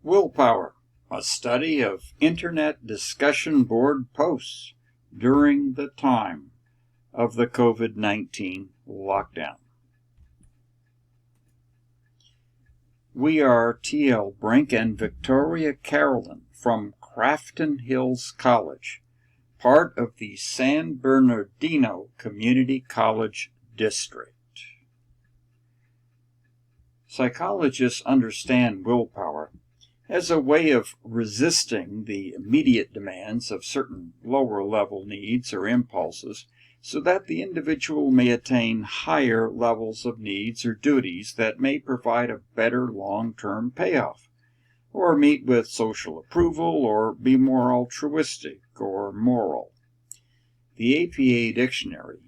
Willpower, a study of Internet discussion board posts during the time of the COVID-19 lockdown. We are T.L. Brink and Victoria Carolyn from Crafton Hills College, part of the San Bernardino Community College District. Psychologists understand willpower as a way of resisting the immediate demands of certain lower-level needs or impulses so that the individual may attain higher levels of needs or duties that may provide a better long-term payoff, or meet with social approval, or be more altruistic or moral. The APA Dictionary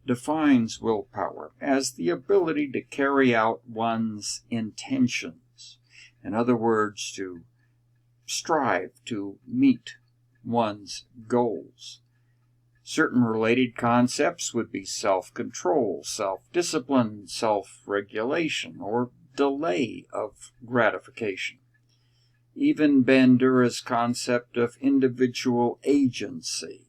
defines willpower as the ability to carry out one's intentions. In other words, to strive to meet one's goals. Certain related concepts would be self-control, self-discipline, self-regulation, or delay of gratification. Even Bandura's concept of individual agency.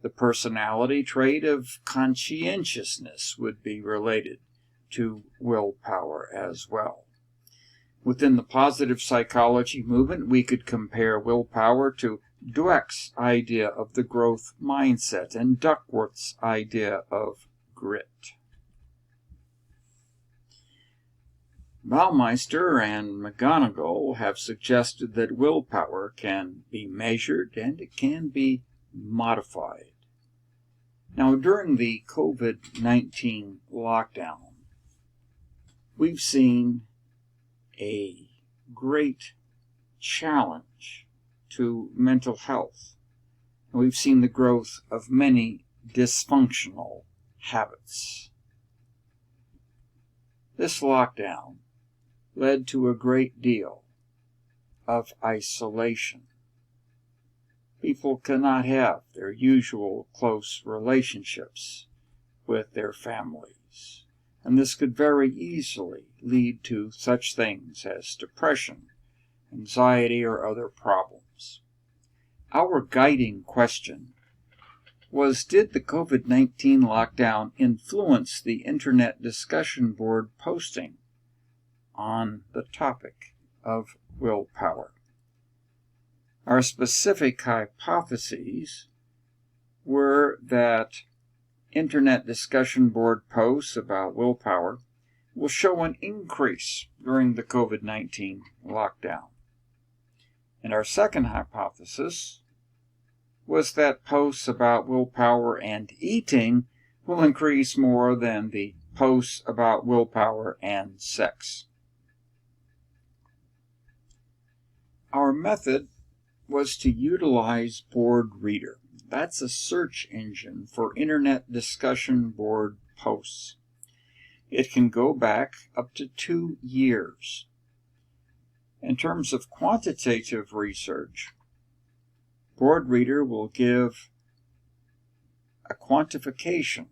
The personality trait of conscientiousness would be related to willpower as well. Within the positive psychology movement, we could compare willpower to Dweck's idea of the growth mindset and Duckworth's idea of grit. Baumeister and McGonigal have suggested that willpower can be measured and it can be modified. Now, during the COVID-19 lockdown, we've seen a great challenge to mental health. We've seen the growth of many dysfunctional habits. This lockdown led to a great deal of isolation. People cannot have their usual close relationships with their families. And this could very easily lead to such things as depression, anxiety, or other problems. Our guiding question was, did the COVID-19 lockdown influence the Internet discussion board posting on the topic of willpower? Our specific hypotheses were that Internet discussion board posts about willpower will show an increase during the COVID-19 lockdown. And our second hypothesis was that posts about willpower and eating will increase more than the posts about willpower and sex. Our method was to utilize Board Reader. That's a search engine for Internet discussion board posts. It can go back up to 2 years. In terms of quantitative research, Board Reader will give a quantification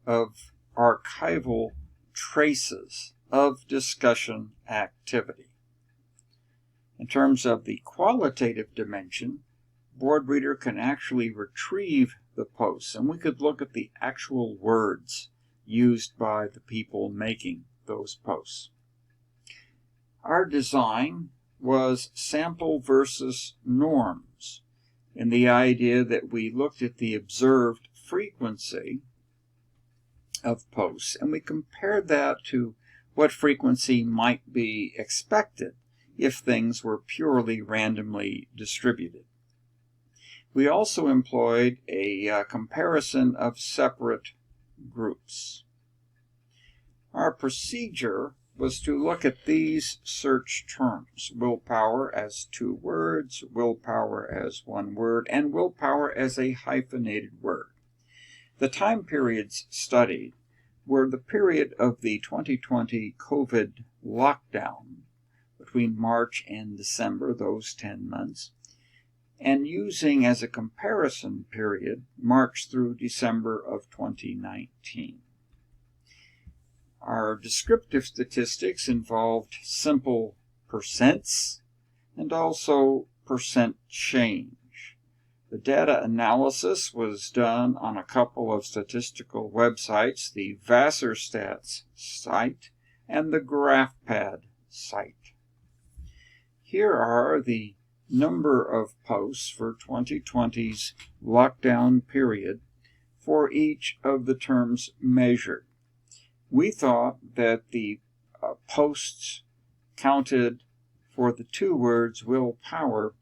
of archival traces of discussion activity. In terms of the qualitative dimension, Board Reader can actually retrieve the posts, and we could look at the actual words used by the people making those posts. Our design was sample versus norms, in the idea that we looked at the observed frequency of posts, and we compared that to what frequency might be expected if things were purely randomly distributed. We also employed a comparison of separate groups. Our procedure was to look at these search terms: willpower as 2 words, willpower as 1 word, and willpower as a hyphenated word. The time periods studied were the period of the 2020 COVID lockdown between March and December, those 10 months, and using as a comparison period March through December of 2019. Our descriptive statistics involved simple percents and also percent change. The data analysis was done on a couple of statistical websites, the Vassar-Stats site and the GraphPad site. Here are the number of posts for 2020's lockdown period for each of the terms measured. We thought that the posts counted for the two words willpower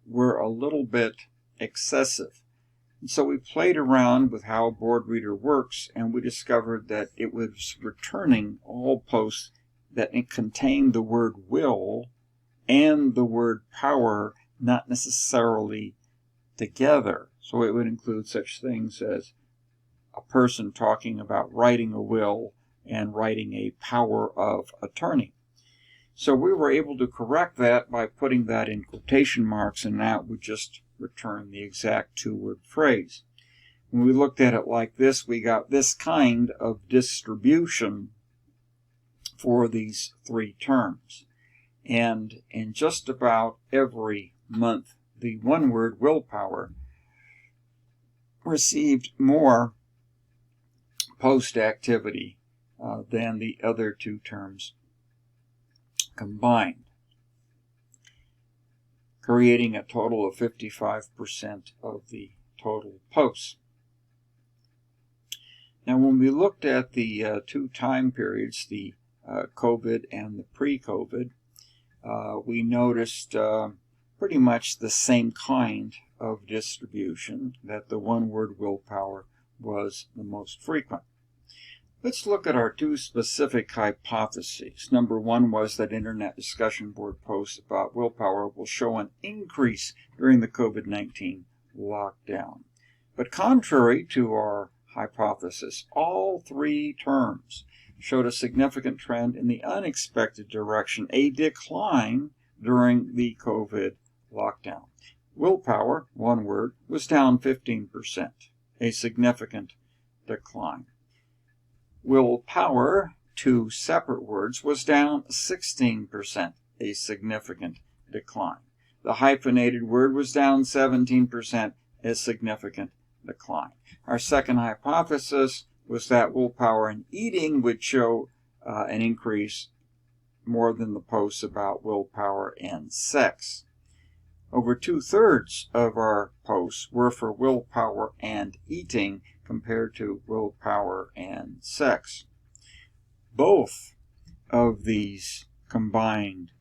were a little bit excessive. And so we played around with how BoardReader works, and we discovered that it was returning all posts that contained the word will and the word power, not necessarily together. So it would include such things as a person talking about writing a will and writing a power of attorney. So we were able to correct that by putting that in quotation marks, and that would just return the exact two-word phrase. When we looked at it like this, we got this kind of distribution for these three terms. And in just about every month, the one word willpower received more post activity than the other two terms combined, creating a total of 55% of the total posts. Now, when we looked at the two time periods, the COVID and the pre-COVID, we noticed pretty much the same kind of distribution, that the one word willpower was the most frequent. Let's look at our two specific hypotheses. Number one was that Internet discussion board posts about willpower will show an increase during the COVID-19 lockdown. But contrary to our hypothesis, all three terms showed a significant trend in the unexpected direction, a decline during the COVID lockdown. Willpower, one word, was down 15%, a significant decline. Willpower, two separate words, was down 16%, a significant decline. The hyphenated word was down 17%, a significant decline. Our second hypothesis was that willpower and eating would show an increase more than the posts about willpower and sex. Over 2/3 of our posts were for willpower and eating compared to willpower and sex. Both of these combined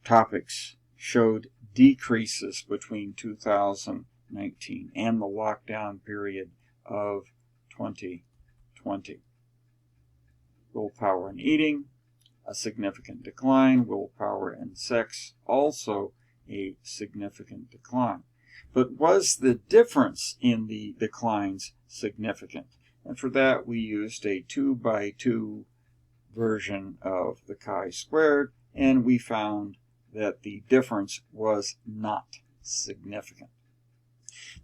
topics showed decreases between 2019 and the lockdown period of 2020. Willpower and eating, a significant decline. Willpower and sex, also a significant decline. But was the difference in the declines significant? And for that, we used a 2x2 version of the chi-squared, and we found that the difference was not significant.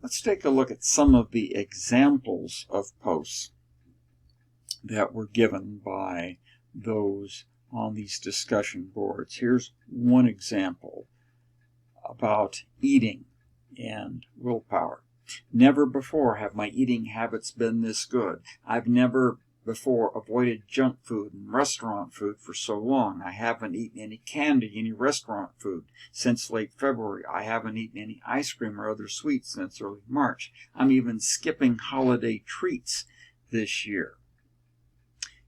Let's take a look at some of the examples of posts that were given by those on these discussion boards. Here's one example about eating and willpower. Never before have my eating habits been this good. I've never before avoided junk food and restaurant food for so long. I haven't eaten any candy, any restaurant food since late February. I haven't eaten any ice cream or other sweets since early March. I'm even skipping holiday treats this year.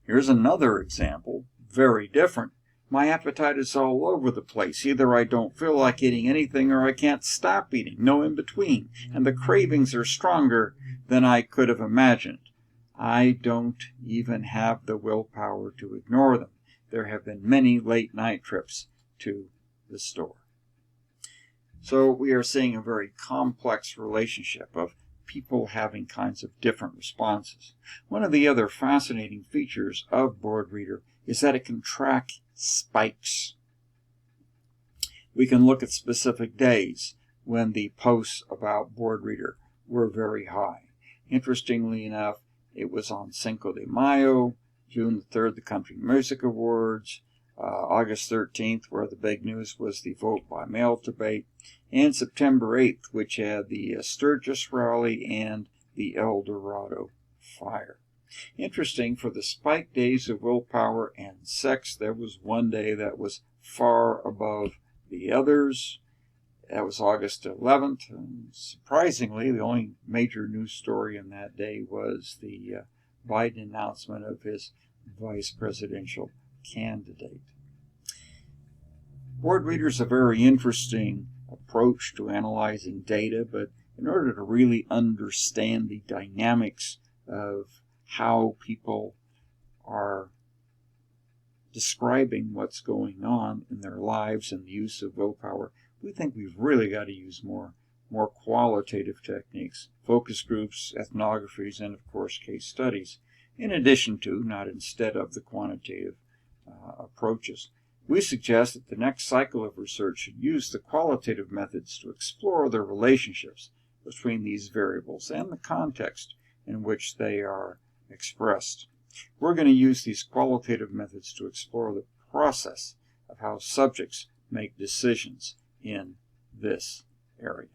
Here's another example, very different. My appetite is all over the place. Either I don't feel like eating anything or I can't stop eating. No in between. And the cravings are stronger than I could have imagined. I don't even have the willpower to ignore them. There have been many late night trips to the store. So we are seeing a very complex relationship of people having kinds of different responses. One of the other fascinating features of BoardReader is that it can track spikes. We can look at specific days when the posts about BoardReader were very high. Interestingly enough, it was on Cinco de Mayo, June the 3rd, the Country Music Awards, August 13th, where the big news was the vote by mail debate, and September 8th, which had the Sturgis rally and the El Dorado fire. Interesting, for the spike days of willpower and sex, there was one day that was far above the others. That was August 11th, and surprisingly, the only major news story in that day was the Biden announcement of his vice presidential candidate. Board readers are a very interesting approach to analyzing data, but in order to really understand the dynamics of how people are describing what's going on in their lives and the use of willpower, we think we've really got to use more qualitative techniques, focus groups, ethnographies, and of course case studies, in addition to, not instead of, the quantitative approaches. We suggest that the next cycle of research should use the qualitative methods to explore the relationships between these variables and the context in which they are expressed. We're going to use these qualitative methods to explore the process of how subjects make decisions in this area.